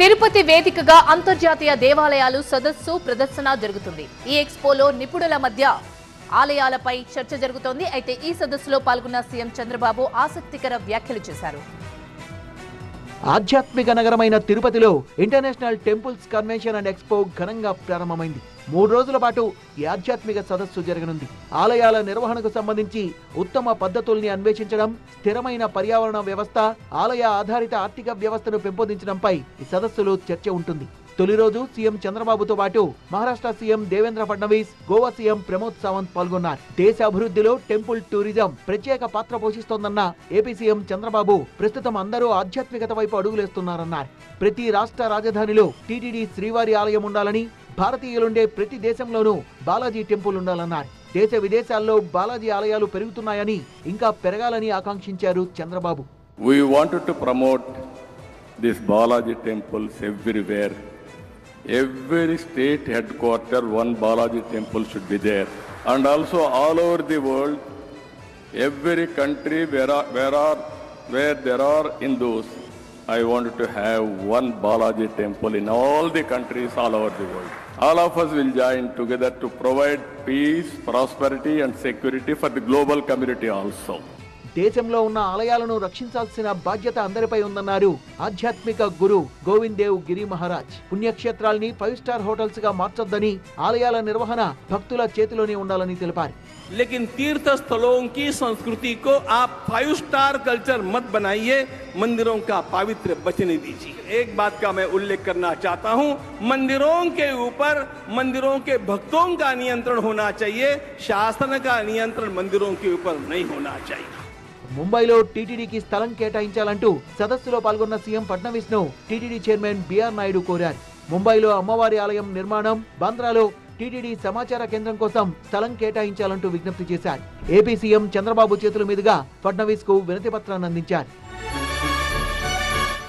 తిరుపతి వేదికగా అంతర్జాతీయ దేవాలయాలు సదస్సు ప్రదర్శన జరుగుతుంది. ఈ ఎక్స్పోలో నిపుణుల మధ్య ఆలయాలపై చర్చ జరుగుతోంది. అయితే ఈ సదస్సులో పాల్గొన్న సీఎం చంద్రబాబు ఆసక్తికర వ్యాఖ్యలు చేశారు. ఆధ్యాత్మిక నగరమైన తిరుపతిలో international temples convention and expo ఘనంగా ప్రారంభమైంది. 3 రోజుల పాటు ఈ ఆధ్యాత్మిక సదస్సు జరగనుంది. ఆలయాల నిర్వహణకు సంబంధించి ఉత్తమ పద్ధతుల్ని అన్వేషించడం, స్థిరమైన పర్యావరణ వ్యవస్థ, ఆలయ ఆధారిత ఆర్థిక వ్యవస్థను పెంపొందించడంపై ఈ సదస్సులో చర్చ ఉంటుంది. తొలి రోజు సీఎం చంద్రబాబుతో పాటు మహారాష్ట్ర సీఎం దేవేంద్ర ఫడ్నవీస్, గోవా సీఎం ప్రమోద్ సావంత్ పాల్గొన్నారు. దేశ అభివృద్ధిలో టెంపుల్ టూరిజం ప్రత్యేక పాత్ర పోషిస్తోందన్న ఏపీ సీఎం చంద్రబాబు ప్రస్తుతం అందరూ ఆధ్యాత్మికత వైపు అడుగులేస్తున్నారన్నారు. ప్రతి రాష్ట్ర రాజధానిలో టీటీడీ శ్రీవారి ఆలయం ఉండాలని, భారతీయులుండే ప్రతి దేశంలోనూ బాలాజీ టెంపుల్ ఉండాలన్నారు. దేశ విదేశాల్లో బాలాజీ ఆలయాలు పెరుగుతున్నాయని, ఇంకా పెరగాలని ఆకాంక్షించారు Chandrababu. We wanted to promote these Balaji temples everywhere. Every state headquarter, one Balaji temple should be there. And also all over the world, every country where there are Hindus, I wanted to have one Balaji temple in all the countries all over the world. All of us will join together to provide peace, prosperity and security for the global community also. దేశంలో ఉన్న ఆలయాలను రక్షించాల్సిన బాధ్యత అందరిపై ఉందన్నారు ఆధ్యాత్మిక గురు గోవింద్ దేవ్ గిరి Maharaj. పుణ్యక్షేత్రాల్ని 5 star hotels గా మార్చొద్దని, ఆలయాల నిర్వహణ భక్తుల చేతిలోనే ఉండాలని తెలిపారు. लेकिन तीर्थ स्थलों की संस्कृति को आप 5 स्टार कल्चर मत बनाइए, मंदिरों का पवित्र बचने दीजिए. एक बात का मैं उल्लेख करना चाहता हूं, मंदिरों के ऊपर मंदिरों के भक्तों का नियंत्रण होना चाहिए, शासन का नियंत्रण मंदिरों के ऊपर नहीं होना चाहिए. ముంబైలో టీటీడీకి స్థలం కేటాయించాలంటూ సదస్సులో పాల్గొన్న సీఎం ఫడ్నవీస్ ను టీటీడీ చైర్మన్ బిఆర్ నాయుడు కోరారు. ముంబైలో అమ్మవారి ఆలయం నిర్మాణం, బాంద్రాలో టీటీడీ సమాచార కేంద్రం కోసం స్థలం కేటాయించాలంటూ విజ్ఞప్తి చేశారు. ఏపీ సీఎం చంద్రబాబు చేతుల మీదుగా ఫడ్నవీస్ కు వినతి పత్రాన్ని అందించారు.